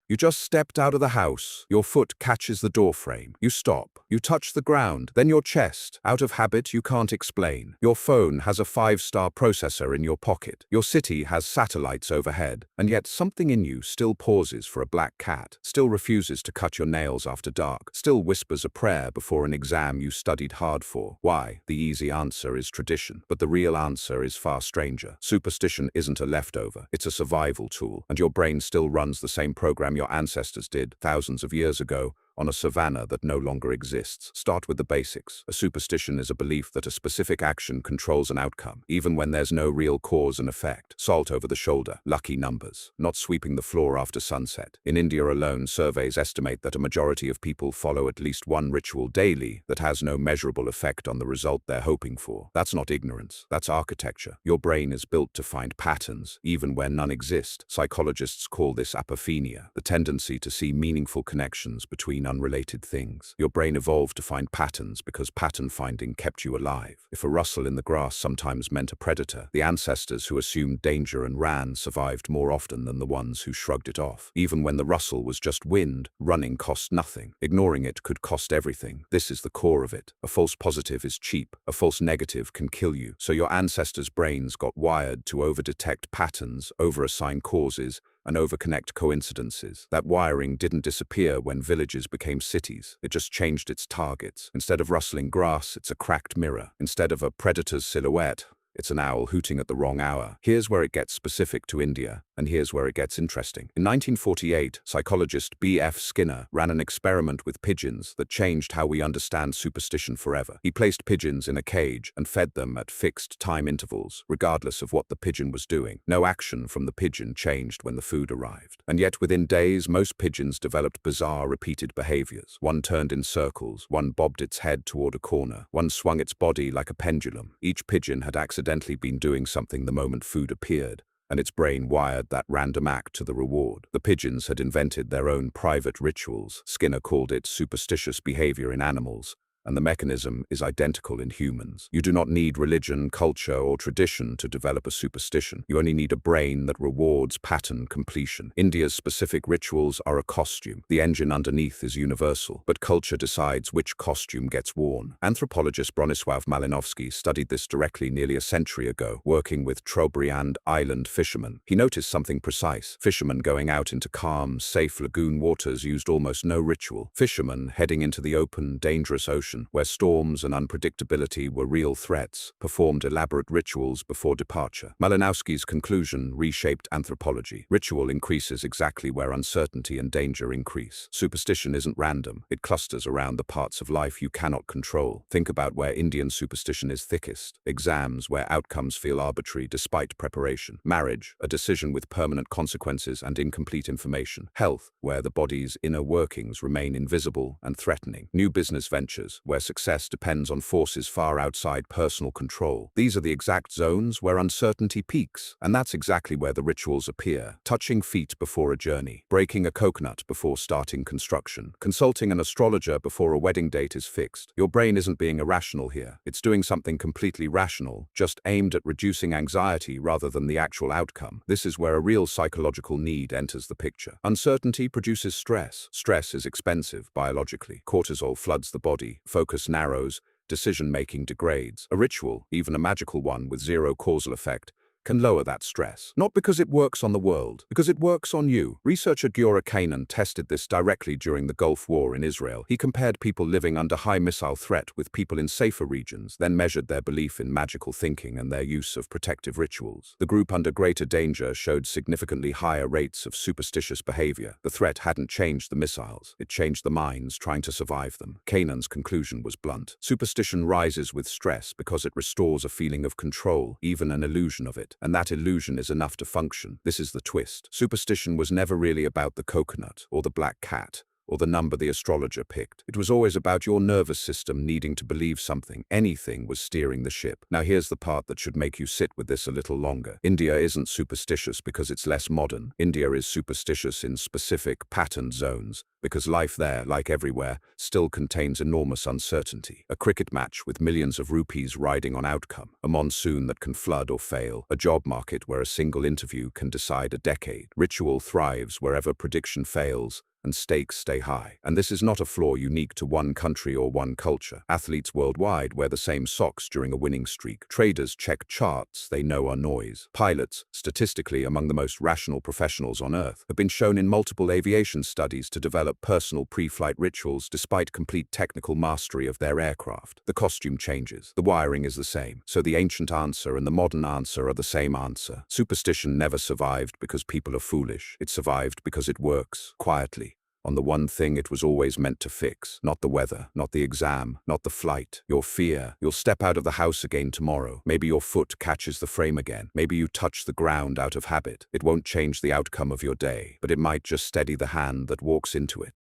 You just stepped out of the house. Your foot catches the doorframe. You stop. You touch the ground. Then your chest. Out of habit, you can't explain. Your phone has a 5-star processor in your pocket. Your city has satellites overhead. And yet something in you still pauses for a black cat, still refuses to cut your nails after dark, still whispers a prayer before an exam you studied hard for. Why? The easy answer is tradition. But the real answer is far stranger. Superstition isn't a leftover. It's a survival tool. And your brain still runs the same program your ancestors did thousands of years ago on a savanna that no longer exists. Start with the basics. A superstition is a belief that a specific action controls an outcome, even when there's no real cause and effect. Salt over the shoulder, lucky numbers, not sweeping the floor after sunset. In India alone, surveys estimate that a majority of people follow at least one ritual daily that has no measurable effect on the result they're hoping for. That's not ignorance, that's architecture. Your brain is built to find patterns, even where none exist. Psychologists call this apophenia, the tendency to see meaningful connections between unrelated things. Your brain evolved to find patterns because pattern finding kept you alive. If a rustle in the grass sometimes meant a predator, the ancestors who assumed danger and ran survived more often than the ones who shrugged it off. Even when the rustle was just wind, running cost nothing. Ignoring it could cost everything. This is the core of it. A false positive is cheap. A false negative can kill you. So your ancestors' brains got wired to overdetect patterns, overassign causes, and overconnect coincidences. That wiring didn't disappear when villages became cities. It just changed its targets. Instead of rustling grass, it's a cracked mirror. Instead of a predator's silhouette, it's an owl hooting at the wrong hour. Here's where it gets specific to India, and here's where it gets interesting. In 1948, psychologist B.F. Skinner ran an experiment with pigeons that changed how we understand superstition forever. He placed pigeons in a cage and fed them at fixed time intervals, regardless of what the pigeon was doing. No action from the pigeon changed when the food arrived. And yet within days, most pigeons developed bizarre repeated behaviors. One turned in circles, one bobbed its head toward a corner, one swung its body like a pendulum. Each pigeon had accidentally been doing something the moment food appeared, and its brain wired that random act to the reward. The pigeons had invented their own private rituals. Skinner called it superstitious behavior in animals, and the mechanism is identical in humans. You do not need religion, culture, or tradition to develop a superstition. You only need a brain that rewards pattern completion. India's specific rituals are a costume. The engine underneath is universal, but culture decides which costume gets worn. Anthropologist Bronisław Malinowski studied this directly nearly a century ago, working with Trobriand Island fishermen. He noticed something precise. Fishermen going out into calm, safe lagoon waters used almost no ritual. Fishermen heading into the open, dangerous ocean, where storms and unpredictability were real threats, performed elaborate rituals before departure. Malinowski's conclusion reshaped anthropology. Ritual increases exactly where uncertainty and danger increase. Superstition isn't random. It clusters around the parts of life you cannot control. Think about where Indian superstition is thickest. Exams, where outcomes feel arbitrary despite preparation. Marriage, a decision with permanent consequences and incomplete information. Health, where the body's inner workings remain invisible and threatening. New business ventures, where success depends on forces far outside personal control. These are the exact zones where uncertainty peaks, and that's exactly where the rituals appear. Touching feet before a journey, breaking a coconut before starting construction, consulting an astrologer before a wedding date is fixed. Your brain isn't being irrational here. It's doing something completely rational, just aimed at reducing anxiety rather than the actual outcome. This is where a real psychological need enters the picture. Uncertainty produces stress. Stress is expensive biologically. Cortisol floods the body. Focus narrows, decision-making degrades. A ritual, even a magical one with zero causal effect, can lower that stress. Not because it works on the world, because it works on you. Researcher Giora Kanan tested this directly during the Gulf War in Israel. He compared people living under high missile threat with people in safer regions, then measured their belief in magical thinking and their use of protective rituals. The group under greater danger showed significantly higher rates of superstitious behavior. The threat hadn't changed the missiles, it changed the minds trying to survive them. Kanan's conclusion was blunt. Superstition rises with stress because it restores a feeling of control, even an illusion of it. And that illusion is enough to function. This is the twist. Superstition was never really about the coconut or the black cat or the number the astrologer picked. It was always about your nervous system needing to believe something. Anything was steering the ship. Now here's the part that should make you sit with this a little longer. India isn't superstitious because it's less modern. India is superstitious in specific patterned zones, because life there, like everywhere, still contains enormous uncertainty. A cricket match with millions of rupees riding on outcome, a monsoon that can flood or fail, a job market where a single interview can decide a decade. Ritual thrives wherever prediction fails, and stakes stay high. And this is not a flaw unique to one country or one culture. Athletes worldwide wear the same socks during a winning streak. Traders check charts they know are noise. Pilots, statistically among the most rational professionals on Earth, have been shown in multiple aviation studies to develop personal pre-flight rituals despite complete technical mastery of their aircraft. The costume changes. The wiring is the same. So the ancient answer and the modern answer are the same answer. Superstition never survived because people are foolish. It survived because it works, quietly, on the one thing it was always meant to fix. Not the weather, not the exam, not the flight. Your fear. You'll step out of the house again tomorrow. Maybe your foot catches the frame again. Maybe you touch the ground out of habit. It won't change the outcome of your day, but it might just steady the hand that walks into it.